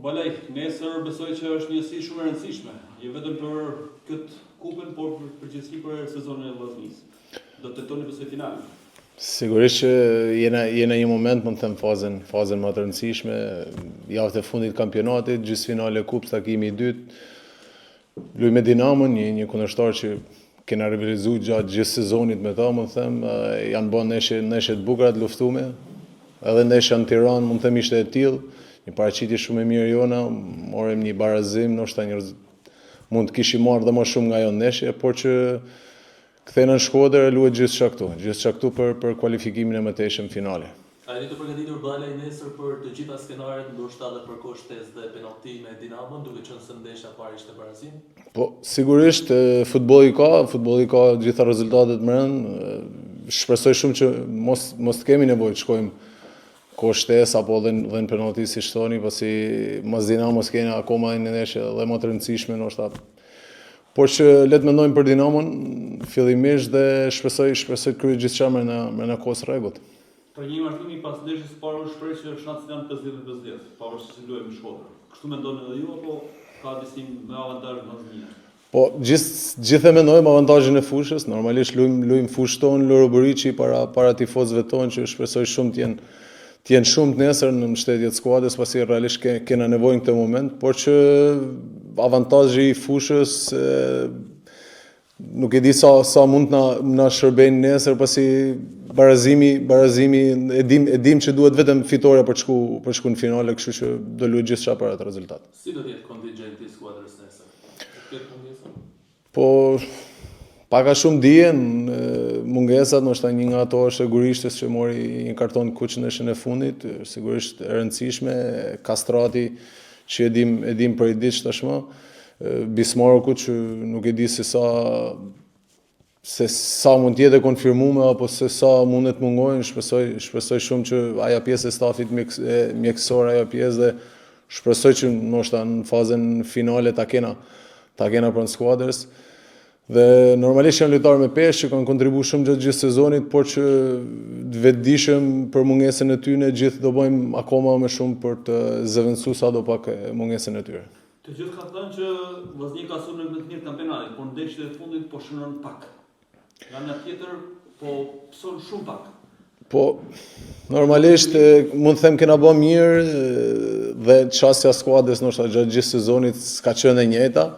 Balaj, nesër besoj që është një si shumë e rëndësishme, jo vetëm për këtë kupën, por përgjithësi për sezonin e vllaznisë. Do të tetoni besoj finalen. Sigurisht që jena një moment, më të them, fazën më të rëndësishme, javët e fundit të kampionatit, gjysmëfinale e kupës, takimi i dytë. Luaj me Dinamon, një kundërshtar që kena rivalizuar gjatë gjithë sezonit me ta, më të them, janë bën neshe të bukura të luftume. Edhe nesha në Tiranë, më të them, ishte e tillë, një paraqitje shumë e mirë jona, morëm një barazim, ndoshta mund të kishim marrë dhe më shumë nga ajo ndeshje, por që kthena në Shkodër e luhet gjithçka këtu për kualifikimin e mëtejshëm finale. A jeni të përgatitur Balaj nesër për të gjitha skenaret, ndoshta edhe për shtesë dhe penalti me Dinamon, duke qenë se ndeshja parë ishte barazim? Po, sigurisht futbolli ka gjitha rezultatet më rënd. Shpresoj shumë që mos të kemi nevojë të shkojmë shtesë apo dhe në penalti si shtoni, pasi mos Dinamo s'kena akoma një ndeshje dhe më të rëndësishme ndoshta. Por që le të mendojmë për Dinamon fillimisht dhe shpresoj të kryej gjithçka mbrenda kohës rregullt. Për një martimi pas ndeshjes së parë u shpreh që shanset janë 50-50, pavarësisht se luajmë në Shkodër. Kështu mendoni edhe ju apo ka disim me avantazh vllaznia? Po, gjithë e mendojmë avantazhin e fushës, normalisht luajmë fushën tonë Lorobëriçi para tifozëve tonë që shpresoj shumë të jenë shumë të nesër në mbështetje të skuadrës, pasi realisht kena nevojë në këtë moment, por që avantazhi i fushës nuk e di sa mund na shërbejnë nesër, pasi barazimi e dim që duhet vetëm fitoria për të shku në finale, kështu që do luaj gjithçka për atë rezultat. Si do të jetë kontingjenti i skuadrës nesër? Këtë mungesë? Po paka shumë dijen, mungesat, ndoshta një nga ato është e Gurishtes që mori një karton kuq në ndeshjen e fundit, sigurisht e rëndësishme, Kastrati që e dim për i ditë tashmë, Bismaroku që nuk e di se sa mund të jetë konfirmuar apo se sa mund të mungojnë, shpresoj shumë që ajo pjesë e stafit mjekësor, ajo pjesë dhe shpresoj që ndoshta në fazën finale ta kena pranë skuadrës. Dhe normalisht janë lojtarë me peshë që kanë kontribuar shumë gjatë gjithë sezonit, por që vetëdijshëm për mungesën e tyre, gjithë do bëjmë akoma më shumë për të zëvendësuar sadopak mungesën e tyre. Të gjithë kanë thënë që Vllaznia ka sulmuar më të mirë kampionatin, por ndeshjet e fundit po shënon pak. Nga ana tjetër po pson shumë pak. Po, normalisht mund të them kena bërë mirë dhe çësia e skuadrës ndoshta gjatë gjithë sezonit s'ka qenë e njëjta.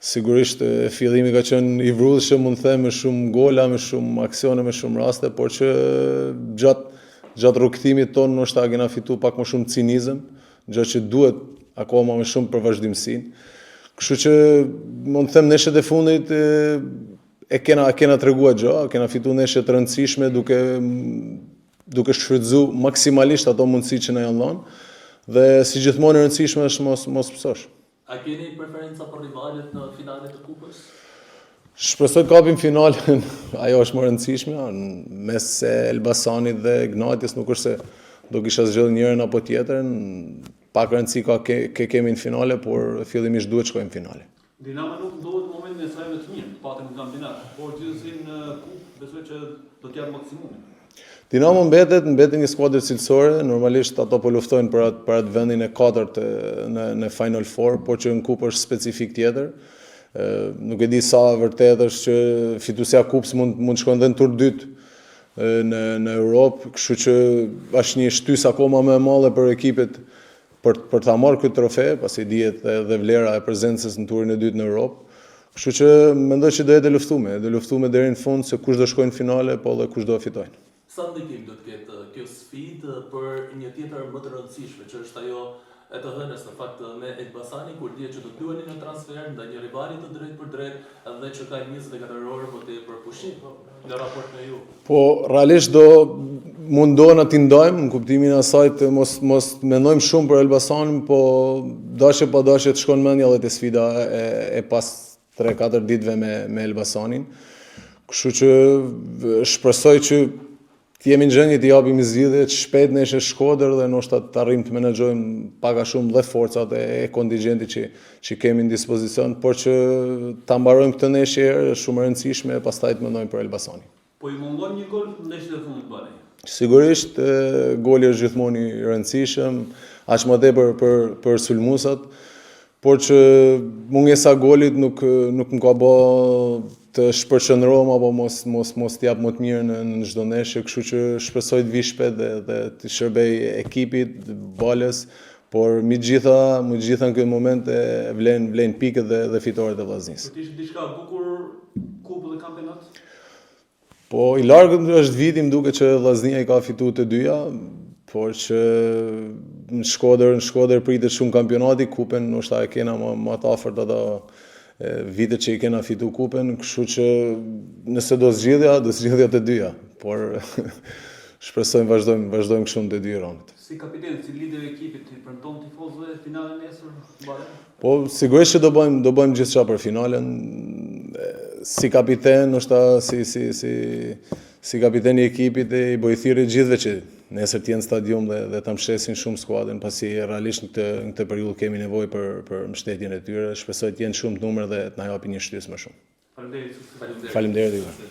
Sigurisht fillimi ka qenë i vrrullshëm, mund të them, me shumë gola, me shumë aksione, me shumë raste, por që gjatë rrugëtimit tonë ndoshta kena fituar pak më shumë cinizëm, gjë që duhet akoma më shumë për vazhdimsinë. Kështu që mund të them ndeshjet e fundit e kena treguar gjë, kena fituar ndeshje të rëndësishme duke shfrytzuar maksimalisht ato mundësi që na janë dhënë, dhe si gjithmonë e rëndësishme është mos pësosh. A keni preferenca për rivalet në finalet të kupës? Shpresoj të kapim finalen, ajo është më e rëndësishme, mes Elbasanit dhe Gnatjes, nuk është se do kisha zgjedhur njërin apo tjetrin, pak rëndësi kemi në finale, por fillimisht duhet shkojmë në finale. Dinamo nuk ndodhet në momentin e saj më të mirë, patëm në kampionat, por gjithsesi në kupë besoj që do të japë maksimumin. Dinamo mbetet një skuadër cilësore, normalisht ato po luftojnë për atë vendin e 4 në Final Four, por që në kupë është specifik tjetër. Nuk e di sa vërtet është që fituesja e kupës mund shkojnë dhe në tur dytë në Europë, kështu që është një shtysë akoma më e madhe për ekipet për ta marrë këtë trofe, pasi dihet edhe vlera e prezencës në turin e dytë në Europë. Kështu që mendoj që do jetë luftume deri në fund se kush do shkojnë në finale, po dhe kush do fitojnë. Sa ndikim do të ketë kjo sfidë për një tjetër më të rëndësishme, që është ajo e të hënës në fakt me Elbasanin, kur dihet që do të luani në transfer ndaj një rivali të drejtë për drejtë dhe që ka 24 orë më tepër pushim në raport me ju. Po realisht do mundohen t'i ndajmë në kuptimin e asaj të mos mendojmë shumë për Elbasanin, po dashje pa dashje të shkon mendja edhe te sfida e pas 3-4 ditëve me Elbasanin. Kështu që shpresoj që të jemi në gjendje të japim zgjidhje të shpejt në Shkodër dhe ndoshta të arrijmë të menaxhojmë pak a shumë dhe forcat e kontingjentit që kemi në dispozicion, por që ta mbarojmë këtë ndeshje është shumë e rëndësishme, pastaj të mendojmë për Elbasanin. Po i mungon një gol në ndeshjet e fundit Balaj. Sigurisht goli është gjithmonë i rëndësishëm, aq më tepër për sulmuesat, por që mungesa golit nuk më ka bë të shpërqendrohem apo mos t'jap më të mirë në çdo ndeshje, kështu që shpresoj të vi shpejt dhe të shërbej ekipit, balës, por me gjitha në këtë moment e vlen pikët dhe fitoret e Vllaznisë. Për t'ishtë diçka bukur kupë dhe kampionat? Po i largët është viti, më duket që Vllaznia i ka fituar të dyja, por që në Shkodër pritet shumë kampionati, kupen ndoshta e kena më të afërt ato vitet që i kena fitu kupen, kështu që nëse do zgjidhja të dyja, por shpresojmë vazhdojmë kështu në të dy raundet. Si kapiten, si lider e ekipit, i premton tifozëve finalen nesër? Po sigurisht që do bëjmë gjithçka për finalen. Si kapiten, ndoshta si kapiteni i ekipit i bëj thirrje gjithëve që nesër të jenë në stadium dhe ta mbështesin shumë skuadrën, pasi realisht në këtë periudhë kemi nevojë për mbështetjen e tyre. Shpresoj të jenë shumë të numër dhe të na japin një shtys më shumë. Faleminderit. Faleminderit.